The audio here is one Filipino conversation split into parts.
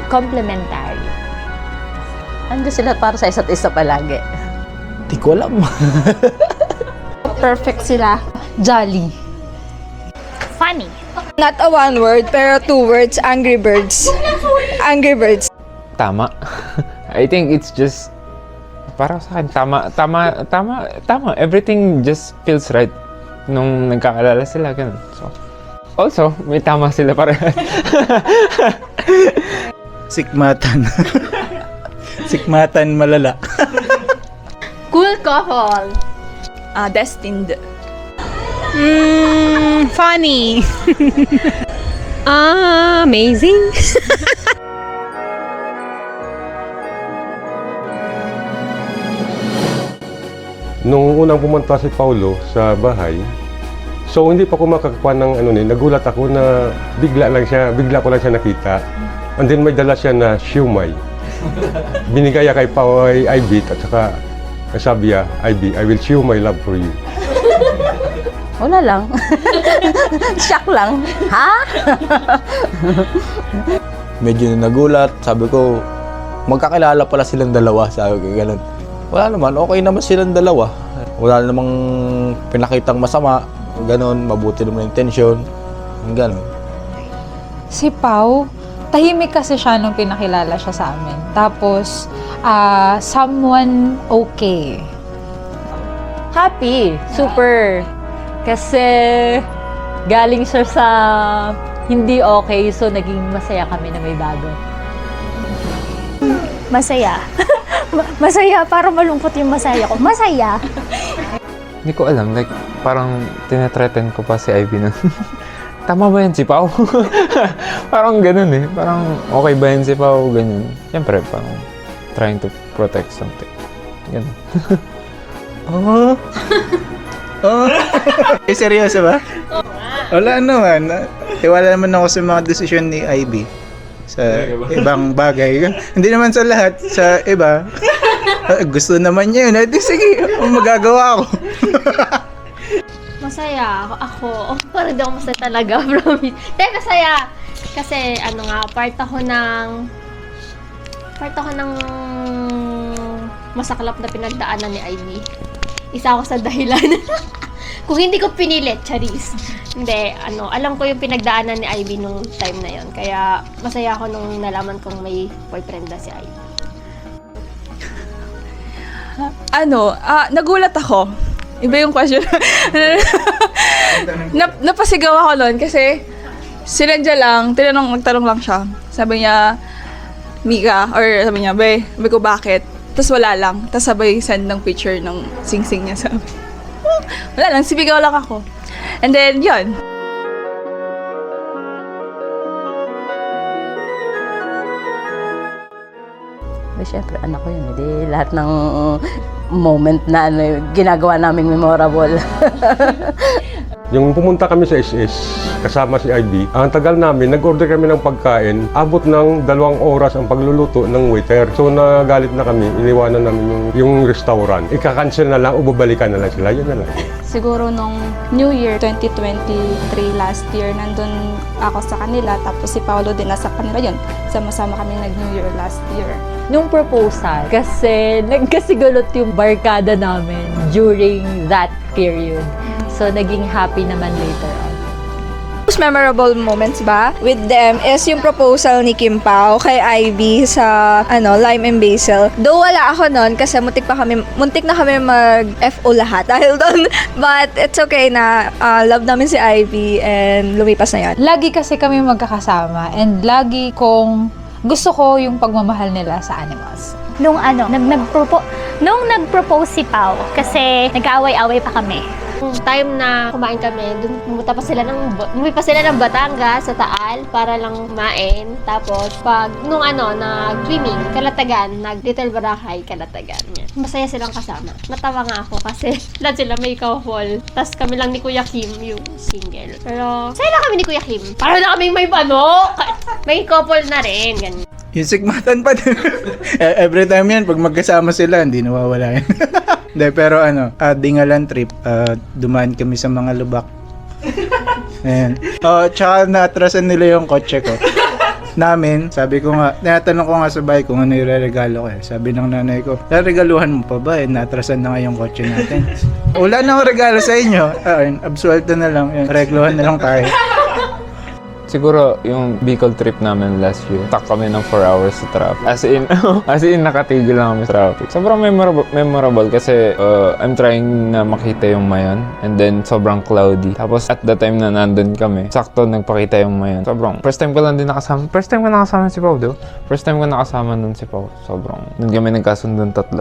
complementary. Ando sila para sa isa't isa palagi. Di ko alam. Perfect sila. Jolly. Funny. Not a one word, pero 2 words, Angry Birds. Angry Birds. Tama. I think it's just, para sa akin, tama. Everything just feels right nung nagkakalala sila, ganun. So, also, may tama sila parehas. Sikmatan. Sikmatan malala. Cool couple. Destined. Funny. Amazing. Nung unang pumunta si Paulo sa bahay, so hindi pa ako makakakuha ng nagulat ako na bigla ko lang siya nakita. And then may dala siya na siumay. Binigay niya kay Ivy at saka sabi niya, Ivy, I will show my love for you. Wala lang. Shock lang. Ha? Medyo nagulat. Sabi ko, magkakilala pala silang dalawa. Sabi ko, ganun. Wala naman, okay naman silang dalawa. Wala namang pinakitang masama. Ganun, mabuti naman yung intensyon. Ganun. Si Pau, tahimik kasi siya nung pinakilala siya sa amin. Tapos, someone okay. Happy. Super. Kasi galing siya sa hindi okay, so naging masaya kami na may bago. Masaya. Masaya, parang malungkot yung masaya ko. Masaya. Hindi ko alam, like, parang tinatreaten ko pa si Ivy nun. Tama ba yan si Pao? Parang ganun eh. Parang okay ba yan si Pao? Ganyan. Siyempre, parang trying to protect something. Ganun. Seryoso ba? Wala naman. Tiwala naman ako sa mga desisyon ni Ivy. Sa ibang bagay. Hindi naman sa lahat. Sa iba. Gusto naman niya yun. Di sige, magagawa ko. Masaya. Ako. Parang di ako masaya talaga. Promise. Hindi, masaya. Kasi, part ako ng masaklap na pinagdaanan ni Ivy. Isa ako sa dahilan. Kung hindi ko pinilit, charis. Hindi, alam ko yung pinagdaanan ni Ivy nung time na yon. Kaya masaya ako nung nalaman kong may boyfriend na si Ivy. Nagulat ako. Iba yung question. Napasigaw ako noon kasi sinadya lang, nagtanong lang siya. Sabi niya, Mika, or sabi niya, sabi ko bakit? Tapos wala lang. Tapos sabay send ng picture ng sing-sing niya sabi. Wala lang, sibigaw lang ako. And then, yun. Siyempre, anak ko yun. Hindi lahat ng moment na ginagawa naming memorable. Yung pumunta kami sa SS, kasama si Ivy, ang tagal namin, nag-order kami ng pagkain, abot ng 2 oras ang pagluluto ng waiter. So nagalit na kami, iniwanan namin yung restaurant. Ika-cancel na lang o babalikan na lang sila, yun na lang. Siguro nung New Year 2023 last year, nandun ako sa kanila, tapos si Paolo din nasa kanila yun. Sama-sama kami nag-New Year last year. Nung proposal, kasi nagkasigulot yung barkada namin during that period. So, naging happy naman later on. Most memorable moments ba with them is yung proposal ni Kim Pao kay Ivy sa Lime and Basil. Though wala ako noon kasi muntik na kami mag-FO lahat dahil doon. But it's okay na love namin si Ivy and lumipas na yan. Lagi kasi kami magkakasama and lagi kong gusto ko yung pagmamahal nila sa animals. Nung nung nag-propose si Pao, kasi nag-aaway-away pa kami. Yung time na kumain kami, umuwi pa sila ng Batangas sa Taal para lang kumain. Tapos nung nag-swimming, Kalatagan, nag-Little Boracay, Kalatagan. Masaya silang kasama. Natawa nga ako kasi lahat sila may couple. Tapos kami lang ni Kuya Kim yung single. Pero masaya lang kami ni Kuya Kim. Para na kaming may may couple na rin. Ganyan. Yung sigmatan pa din. Every time yan, pag magkasama sila, hindi nawawala yan. Hindi, pero Dingalan trip, dumaan kami sa mga lubak. Ayan. Tsaka naatrasan nila yung kotse ko. namin, sabi ko nga, tinatanong ko nga sa bahay kung ano yung regalo ko eh. Sabi ng nanay ko, regaluhan mo pa ba eh, natrasan na nga yung kotse natin. Wala na akong regalo sa inyo. Absuelto na lang, yun. Regluhan na lang tayo. Siguro yung Bicol trip namin last year, stuck kami ng 4 hours sa traffic. As in nakatigil lang kami sa traffic. Sobrang memorable kasi I'm trying na makita yung Mayon and then sobrang cloudy. Tapos at the time na nandun kami, sakto nagpakita yung Mayon. Sobrang, first time ko nakasama si Pao do. First time ko nakasama nun si Pao. Sobrang, nun kami nagkasundon 3.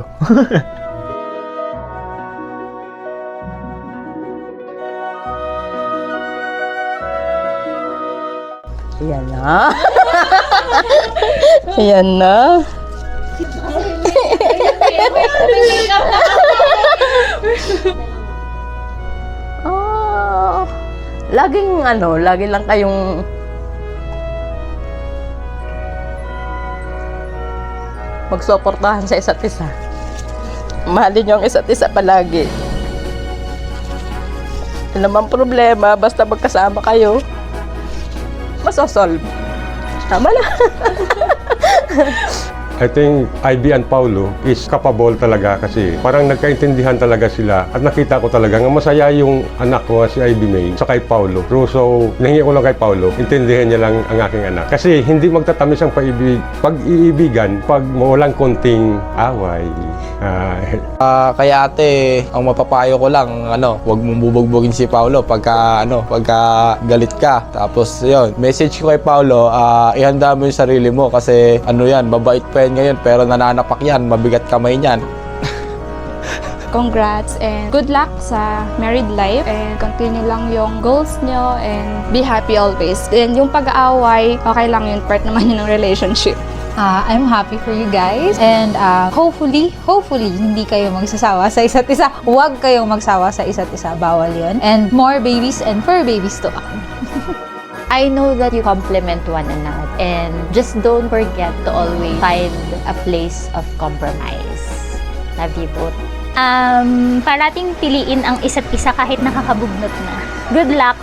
Yan na. Yan na. Lagi lang kayong magsuportahan sa isa't isa. Mahalin niyo ang isa't isa palagi. Ano naman problema, basta magkasama kayo, masosolve. Tama na. I think Ivy and Paulo is capable talaga kasi parang nagkaintindihan talaga sila at nakita ko talaga nga masaya yung anak ko si Ivy May sa kay Paulo. So, nahingi ko lang kay Paulo, intindihan niya lang ang aking anak. Kasi hindi magtatamis ang pag-iibigan pag walang konting away. Kaya ate, ang mapapayo ko lang, huwag mong bubugbugin si Paulo pagka galit ka. Tapos yun, message ko kay Paulo, ihanda mo yung sarili mo kasi yan, mabait pa yan ngayon pero nananapak yan, mabigat kamay niyan. Congrats and good luck sa married life and continue lang yung goals nyo and be happy always. And yung pag-aaway, okay lang yun, part naman yun ng relationship. I'm happy for you guys and hopefully hindi kayo magsasawa sa isa't isa. Huwag kayong magsawa sa isa't isa. Bawal yun. And more babies and fur babies to come. I know that you complement one another and just don't forget to always find a place of compromise. Love you both. Parating piliin ang isa't isa kahit nakakabugnot na. Good luck!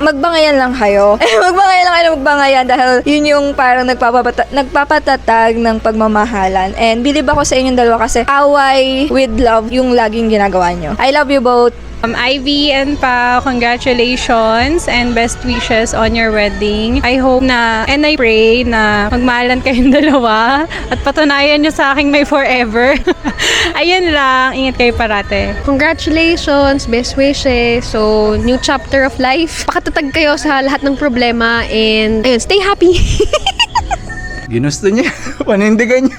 Magbangayan lang kayo. Magbangayan dahil yun yung parang nagpapatatag ng pagmamahalan. And believe ako sa inyong dalawa kasi away with love yung laging ginagawa nyo. I love you both. Ivy and Pao, congratulations and best wishes on your wedding. I hope na, and I pray na magmahalan kayong dalawa at patunayan nyo sa akin may forever. Ayun lang, ingat kayo parate. Congratulations, best wishes. So, new chapter of life. Pakatatag kayo sa lahat ng problema and ayun, stay happy. Ginusto niya. Panindigan niya.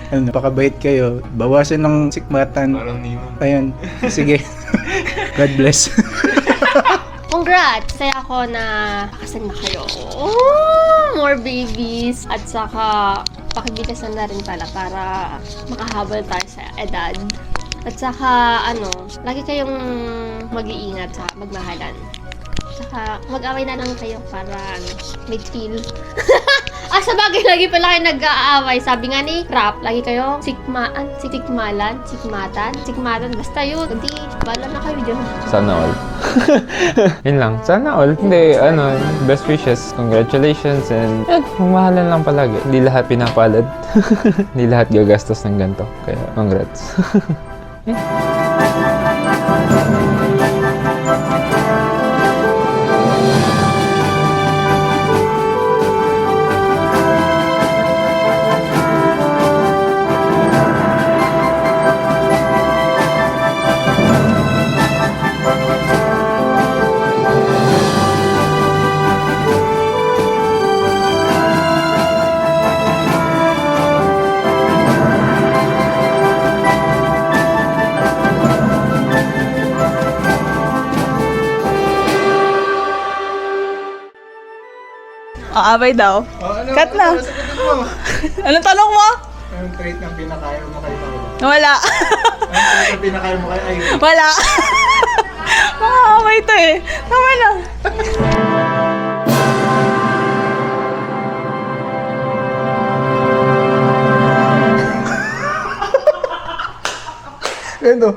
Pakabait kayo. Bawasan ng sikmatan. Ayun. Sige. God bless. Congrats! Saya ako na pakasal na kayo. More babies. At saka, pakibigasan na rin pala para makahabol tayo sa edad. At saka, lagi kayong mag-iingat sa magmahalan. Saka, mag-away na lang kayo para may feel. Sa bagay, lagi pala kayo nag-aaway. Sabi nga ni Rap, lagi kayo sikmatan, basta yun. Hindi, bala na kayo dyan. Sana all. Yun lang. Sana all. Hindi, best wishes. Congratulations and magmahalan lang palagi. Hindi lahat pinapalad. Hindi lahat gagastos ng ganito. Kaya, congrats. Abay daw. Cut na. Anong tanong mo? Anong trait ng pinakayaw mo kay Paulo? Wala. Anong trait ng pinakayaw mo kay Ivy? Wala. Makakaway to eh. Tama na. Ano?